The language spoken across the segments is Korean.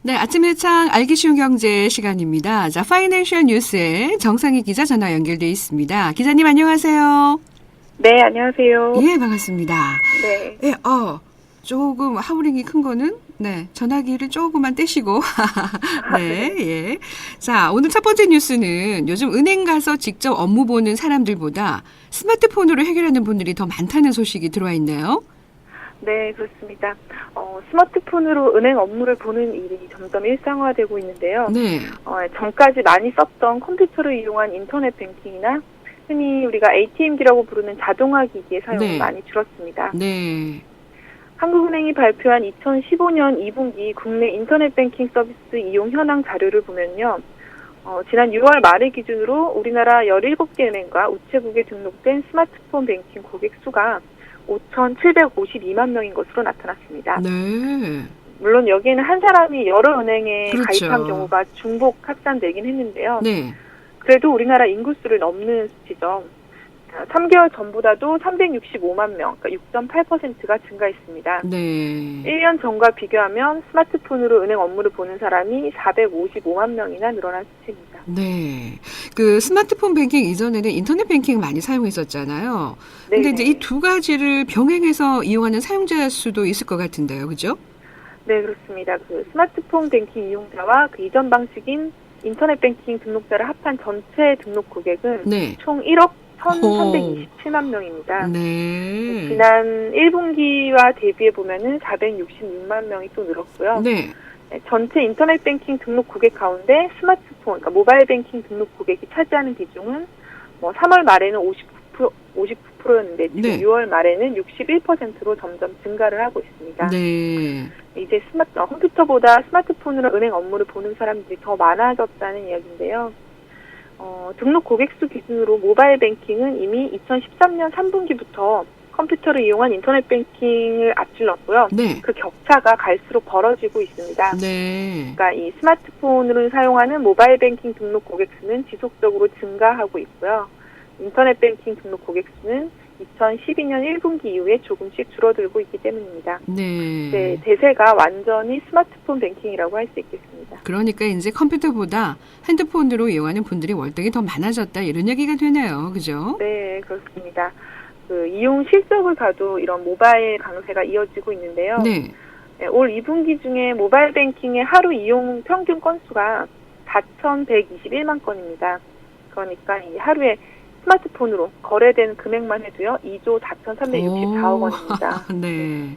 네, 아침 해창 알기 쉬운 경제 시간입니다. 자, 파이낸셜 뉴스에 정상희 기자 전화 연결돼 있습니다. 기자님 안녕하세요. 네, 안녕하세요. 예, 반갑습니다. 네. 예, 조금 하우링이 큰 거는 전화기를 조금만 떼시고. 네, 예. 자, 오늘 첫 번째 뉴스는 요즘 은행 가서 직접 업무 보는 사람들보다 스마트폰으로 해결하는 분들이 더 많다는 소식이 들어와 있네요. 네, 그렇습니다. 스마트폰으로 은행 업무를 보는 일이 점점 일상화되고 있는데요. 네. 전까지 많이 썼던 컴퓨터를 이용한 인터넷 뱅킹이나 흔히 우리가 ATM기라고 부르는 자동화 기기의 사용이 네. 많이 줄었습니다. 네. 한국은행이 발표한 2015년 2분기 국내 인터넷 뱅킹 서비스 이용 현황 자료를 보면요. 지난 6월 말을 기준으로 우리나라 17개 은행과 우체국에 등록된 스마트폰 뱅킹 고객 수가 5,752만 명인 것으로 나타났습니다. 네. 물론 여기에는 한 사람이 여러 은행에 그렇죠. 가입한 경우가 중복 합산되긴 했는데요. 네. 그래도 우리나라 인구수를 넘는 수치죠. 3개월 전보다도 365만 명, 그러니까 6.8%가 증가했습니다. 네. 1년 전과 비교하면 스마트폰으로 은행 업무를 보는 사람이 455만 명이나 늘어난 수치입니다. 네. 그 스마트폰 뱅킹 이전에는 인터넷 뱅킹 많이 사용했었잖아요. 근데 이제 이 두 가지를 병행해서 이용하는 사용자 수도 있을 것 같은데요. 그죠? 네, 그렇습니다. 그 스마트폰 뱅킹 이용자와 그 이전 방식인 인터넷 뱅킹 등록자를 합한 전체 등록 고객은 네. 총 1억 1,327만 명입니다. 네. 지난 1분기와 대비해 보면은 466만 명이 또 늘었고요. 네. 전체 인터넷 뱅킹 등록 고객 가운데 스마트폰, 그러니까 모바일 뱅킹 등록 고객이 차지하는 비중은 3월 말에는 59%였는데 지금 네. 6월 말에는 61%로 점점 증가를 하고 있습니다. 네. 이제 컴퓨터보다 스마트폰으로 은행 업무를 보는 사람들이 더 많아졌다는 이야기인데요. 등록 고객 수 기준으로 모바일 뱅킹은 이미 2013년 3분기부터 컴퓨터를 이용한 인터넷 뱅킹을 앞질렀고요. 네. 그 격차가 갈수록 벌어지고 있습니다. 네. 그러니까 이 스마트폰을 사용하는 모바일 뱅킹 등록 고객 수는 지속적으로 증가하고 있고요. 인터넷 뱅킹 등록 고객 수는 2012년 1분기 이후에 조금씩 줄어들고 있기 때문입니다. 네. 대세가 완전히 스마트폰 뱅킹이라고 할 수 있겠습니다. 그러니까 이제 컴퓨터보다 핸드폰으로 이용하는 분들이 월등히 더 많아졌다 이런 얘기가 되네요. 그죠? 네, 그렇습니다. 그 이용 실적을 봐도 이런 모바일 강세가 이어지고 있는데요. 네. 올 2분기 중에 모바일 뱅킹의 하루 이용 평균 건수가 4,121만 건입니다. 그러니까 이 하루에 스마트폰으로 거래된 금액만 해도요, 2조 4,364억 원입니다. 네.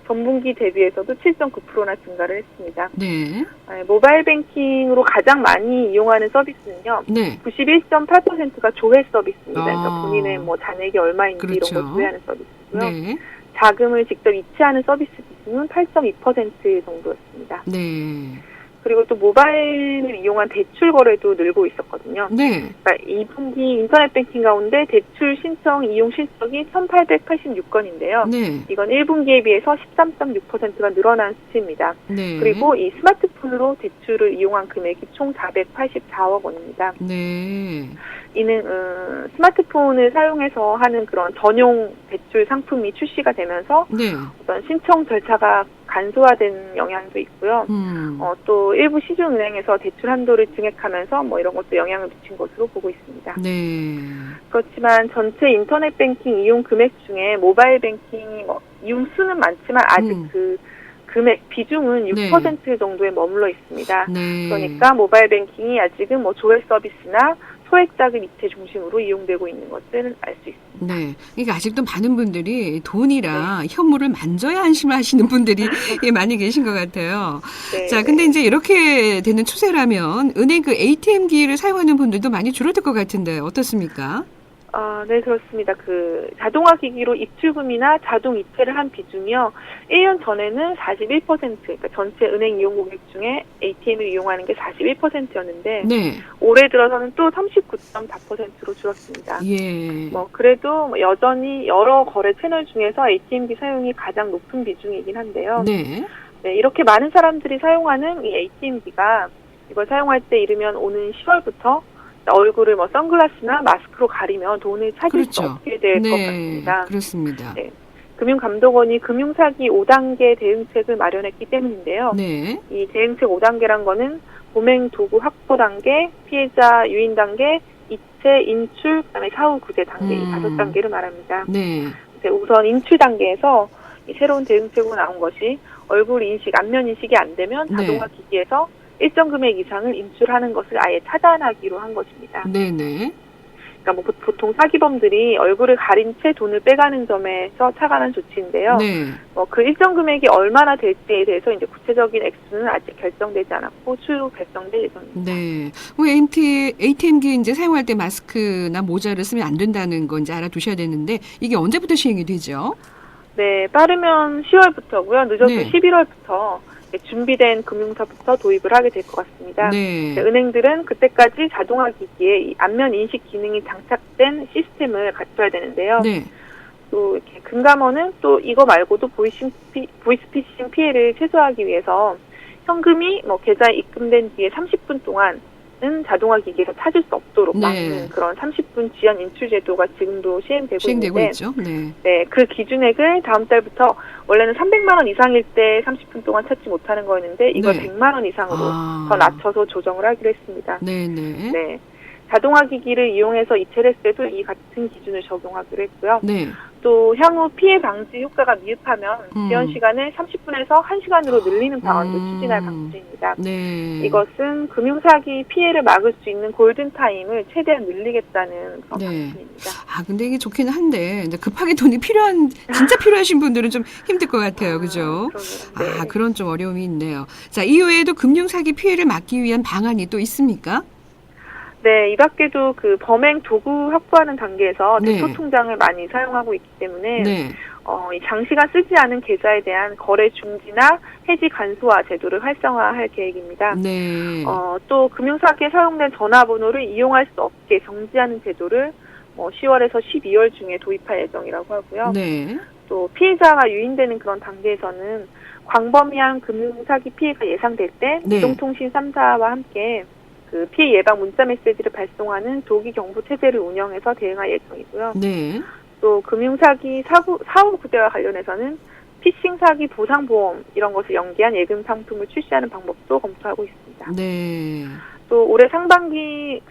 전분기 대비해서도 7.9%나 증가를 했습니다. 네. 모바일 뱅킹으로 가장 많이 이용하는 서비스는요, 네. 91.8%가 조회 서비스입니다. 그러니까 본인의 잔액이 얼마인지 그렇죠. 이런 걸 조회하는 서비스고요. 네. 자금을 직접 이체하는 서비스 비중은 8.2% 정도였습니다. 네. 그리고 또 모바일을 이용한 대출 거래도 늘고 있었거든요. 네. 그러니까 2분기 인터넷 뱅킹 가운데 대출 신청 이용 실적이 1,886건인데요. 네. 이건 1분기에 비해서 13.6%가 늘어난 수치입니다. 네. 그리고 이 스마트폰으로 대출을 이용한 금액이 총 484억 원입니다. 네. 이는 스마트폰을 사용해서 하는 그런 전용 대출 상품이 출시가 되면서 네. 어떤 신청 절차가 간소화된 영향도 있고요. 또 일부 시중은행에서 대출 한도를 증액하면서 이런 것도 영향을 미친 것으로 보고 있습니다. 네. 그렇지만 전체 인터넷 뱅킹 이용 금액 중에 모바일 뱅킹 이용 수는 많지만 아직 그 금액 비중은 6% 정도에 머물러 있습니다. 네. 그러니까 모바일 뱅킹이 아직은 조회 서비스나 소액 자금 이체 중심으로 이용되고 있는 것을 알 수 있습니다. 네. 그러니까 아직도 많은 분들이 돈이라 현물을 만져야 안심하시는 분들이 많이 계신 것 같아요. 네. 자, 근데 이제 이렇게 되는 추세라면 은행 그 ATM기를 사용하는 분들도 많이 줄어들 것 같은데 어떻습니까? 네, 그렇습니다. 그 자동화 기기로 입출금이나 자동 이체를 한 비중이요. 1년 전에는 41%, 그러니까 전체 은행 이용 고객 중에 ATM을 이용하는 게 41%였는데 네. 올해 들어서는 또 39.4%로 줄었습니다. 예. 그래도 여전히 여러 거래 채널 중에서 ATM기 사용이 가장 높은 비중이긴 한데요. 네. 네, 이렇게 많은 사람들이 사용하는 이 ATM기가 이걸 사용할 때 이르면 오는 10월부터 얼굴을 선글라스나 마스크로 가리면 돈을 찾을 수 그렇죠. 없게 될 것 네. 같습니다. 그렇습니다. 네. 금융감독원이 금융사기 5단계 대응책을 마련했기 때문인데요. 네. 이 대응책 5단계란 거는 범행 도구 확보 단계, 피해자 유인 단계, 이체 인출, 그다음에 사후 구제 단계 이 5단계를 말합니다. 네. 우선 인출 단계에서 이 새로운 대응책으로 나온 것이 얼굴 인식, 안면 인식이 안 되면 자동화 기기에서 일정 금액 이상을 인출하는 것을 아예 차단하기로 한 것입니다. 네네. 그러니까 뭐 보통 사기범들이 얼굴을 가린 채 돈을 빼가는 점에서 착안한 조치인데요. 네. 그 일정 금액이 얼마나 될지에 대해서 이제 구체적인 액수는 아직 결정되지 않았고 추후 결정될 예정입니다. 네. 뭐 ATM기 이제 사용할 때 마스크나 모자를 쓰면 안 된다는 건 이제 알아두셔야 되는데 이게 언제부터 시행이 되죠? 네, 빠르면 10월부터고요. 늦어도 네. 11월부터 준비된 금융사부터 도입을 하게 될 것 같습니다. 네. 은행들은 그때까지 자동화 기기에 이 안면 인식 기능이 장착된 시스템을 갖춰야 되는데요. 네. 또 이렇게 금감원은 또 이거 말고도 보이스피싱 피해를 최소화하기 위해서 현금이 계좌에 입금된 뒤에 30분 동안은 자동화 기기에서 찾을 수 없도록 막는 그런 30분 지연 인출 제도가 지금도 시행되고 있는데, 있죠. 네. 네, 그 기준액을 다음 달부터 원래는 300만 원 이상일 때 30분 동안 찾지 못하는 거였는데 이걸 100만 원 이상으로 더 낮춰서 조정을 하기로 했습니다. 네네. 네. 자동화 기기를 이용해서 이체를 했을 때도 이 같은 기준을 적용하기로 했고요. 네. 또 향후 피해 방지 효과가 미흡하면 지연 시간을 30분에서 1시간으로 늘리는 방안도 추진할 방침입니다. 네. 이것은 금융사기 피해를 막을 수 있는 골든타임을 최대한 늘리겠다는 그런 방침입니다. 근데 이게 좋기는 한데 이제 급하게 돈이 진짜 필요하신 분들은 좀 힘들 것 같아요. 그죠? 네. 그런 좀 어려움이 있네요. 자, 이외에도 금융사기 피해를 막기 위한 방안이 또 있습니까? 네, 이 밖에도 그 범행 도구 확보하는 단계에서 대포 통장을 많이 사용하고 있기 때문에 이 장시간 쓰지 않은 계좌에 대한 거래 중지나 해지 간소화 제도를 활성화할 계획입니다. 네. 또 금융사기에 사용된 전화번호를 이용할 수 없게 정지하는 제도를 10월에서 12월 중에 도입할 예정이라고 하고요. 네. 또 피해자가 유인되는 그런 단계에서는 광범위한 금융사기 피해가 예상될 때 이동통신 3사와 함께 그 피해 예방 문자 메시지를 발송하는 조기 경보 체제를 운영해서 대응할 예정이고요. 네. 또 금융사기 사후 구제와 관련해서는 피싱 사기 보상 보험 이런 것을 연계한 예금 상품을 출시하는 방법도 검토하고 있습니다. 네. 또 올해 상반기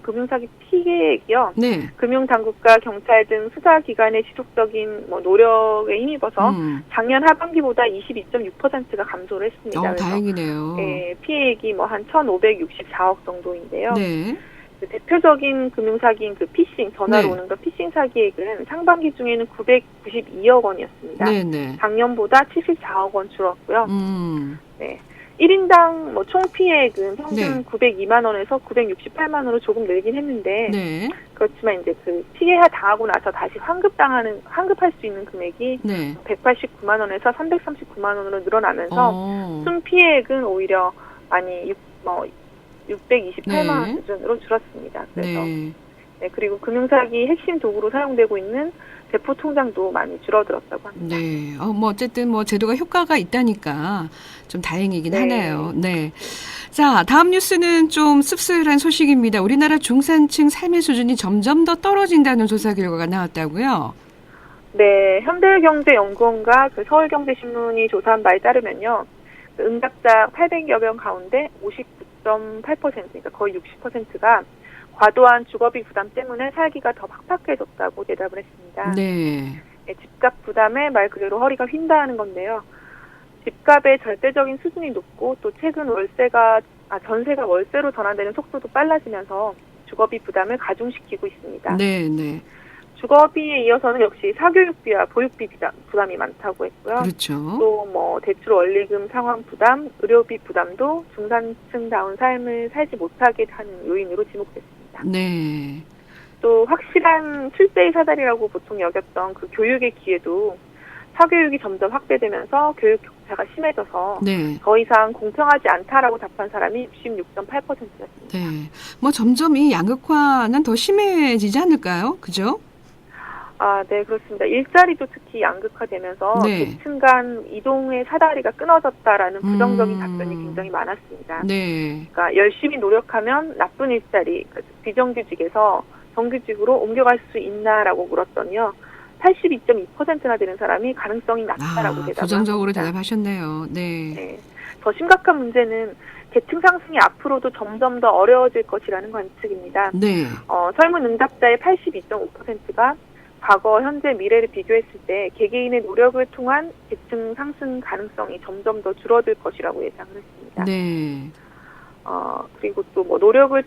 금융사기 피해액이요. 네. 금융당국과 경찰 등 수사기관의 지속적인 노력에 힘입어서 작년 하반기보다 22.6%가 감소를 했습니다. 다행이네요. 네, 피해액이 한 1,564억 정도인데요. 네. 그 대표적인 금융사기인 그 피싱, 전화로 오는 그 피싱 사기액은 상반기 중에는 992억 원이었습니다. 네네. 작년보다 74억 원 줄었고요. 네. 1인당 총 피해액은 평균 902만 원에서 968만 원으로 조금 늘긴 했는데 그렇지만 이제 그 피해 당하고 나서 다시 환급할 수 있는 금액이 189만 원에서 339만 원으로 늘어나면서 순 피해액은 오히려 많이 628만 원 수준으로 줄었습니다. 그래서 그리고 금융사기 핵심 도구로 사용되고 있는 대포 통장도 많이 줄어들었다고 합니다. 네. 어쨌든 제도가 효과가 있다니까 좀 다행이긴 하네요. 네. 자, 다음 뉴스는 좀 씁쓸한 소식입니다. 우리나라 중산층 삶의 수준이 점점 더 떨어진다는 조사 결과가 나왔다고요? 네. 현대경제연구원과 그 서울경제신문이 조사한 바에 따르면요. 그 응답자 800여 명 가운데 59.8%, 그러니까 거의 60%가 과도한 주거비 부담 때문에 살기가 더 팍팍해졌다고 대답을 했습니다. 네. 집값 부담에 말 그대로 허리가 휜다는 건데요. 집값의 절대적인 수준이 높고 또 최근 전세가 월세로 전환되는 속도도 빨라지면서 주거비 부담을 가중시키고 있습니다. 네. 주거비에 이어서는 역시 사교육비와 보육비 부담이 많다고 했고요. 그렇죠. 또 대출 원리금 상환 부담, 의료비 부담도 중산층다운 삶을 살지 못하게 하는 요인으로 지목됐습니다. 네. 또 확실한 출세의 사다리라고 보통 여겼던 그 교육의 기회도 사교육이 점점 확대되면서 교육 격차가 심해져서 더 이상 공평하지 않다라고 답한 사람이 66.8%였습니다. 네. 점점 이 양극화는 더 심해지지 않을까요? 그죠? 네, 그렇습니다. 일자리도 특히 양극화되면서 계층 간 이동의 사다리가 끊어졌다라는 부정적인 답변이 굉장히 많았습니다. 그러니까 열심히 노력하면 나쁜 일자리, 비정규직에서 정규직으로 옮겨갈 수 있나라고 물었더니요. 82.2%나 되는 사람이 가능성이 낮다라고 대답을 부정적으로 합니다. 대답하셨네요. 네. 네. 더 심각한 문제는 계층 상승이 앞으로도 점점 더 어려워질 것이라는 관측입니다. 네. 설문 응답자의 82.5%가 과거, 현재, 미래를 비교했을 때 개개인의 노력을 통한 계층 상승 가능성이 점점 더 줄어들 것이라고 예상을 했습니다. 네. 그리고 또 뭐 노력을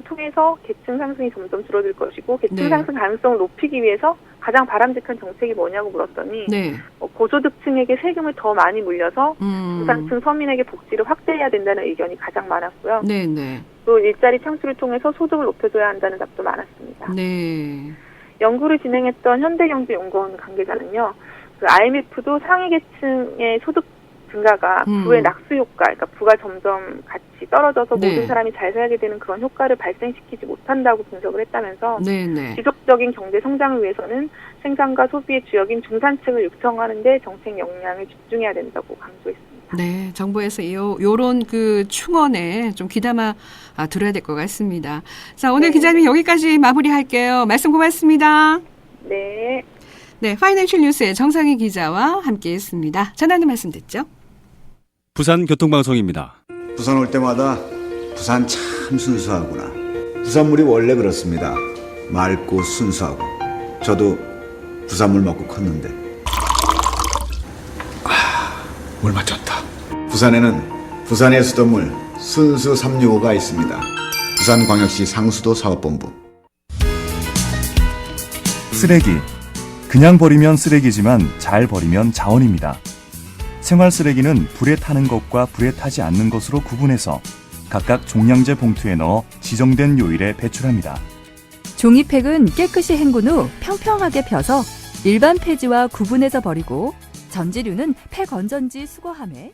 통해서 계층 상승이 점점 줄어들 것이고 계층 네. 상승 가능성을 높이기 위해서 가장 바람직한 정책이 뭐냐고 물었더니 네. 고소득층에게 세금을 더 많이 물려서 중산층 서민에게 복지를 확대해야 된다는 의견이 가장 많았고요. 네, 네. 또 일자리 창출을 통해서 소득을 높여줘야 한다는 답도 많았습니다. 네. 연구를 진행했던 현대경제연구원 관계자는요, 그 IMF도 상위 계층의 소득 증가가 부의 낙수 효과, 그러니까 부가 점점 같이 떨어져서 네. 모든 사람이 잘 살게 되는 그런 효과를 발생시키지 못한다고 분석을 했다면서 네, 네. 지속적인 경제 성장을 위해서는 생산과 소비의 주역인 중산층을 육성하는 데 정책 역량을 집중해야 된다고 강조했습니다. 네, 정부에서 요런 그 충언에 좀 귀담아 들어야 될 것 같습니다. 자, 오늘 네. 기자님 여기까지 마무리할게요. 말씀 고맙습니다. 네. 네, 파이낸셜 뉴스의 정상희 기자와 함께했습니다. 전하는 말씀 듣죠. 부산 교통방송입니다. 부산 올 때마다 부산 참 순수하구나. 부산물이 원래 그렇습니다. 맑고 순수하고. 저도 부산물 먹고 컸는데. 물 맞췄다. 부산에는 부산의 수돗물 순수 365가 있습니다. 부산광역시 상수도 사업본부. 쓰레기. 그냥 버리면 쓰레기지만 잘 버리면 자원입니다. 생활 쓰레기는 불에 타는 것과 불에 타지 않는 것으로 구분해서 각각 종량제 봉투에 넣어 지정된 요일에 배출합니다. 종이팩은 깨끗이 헹군 후 평평하게 펴서 일반 폐지와 구분해서 버리고 전지류는 폐건전지 수거함에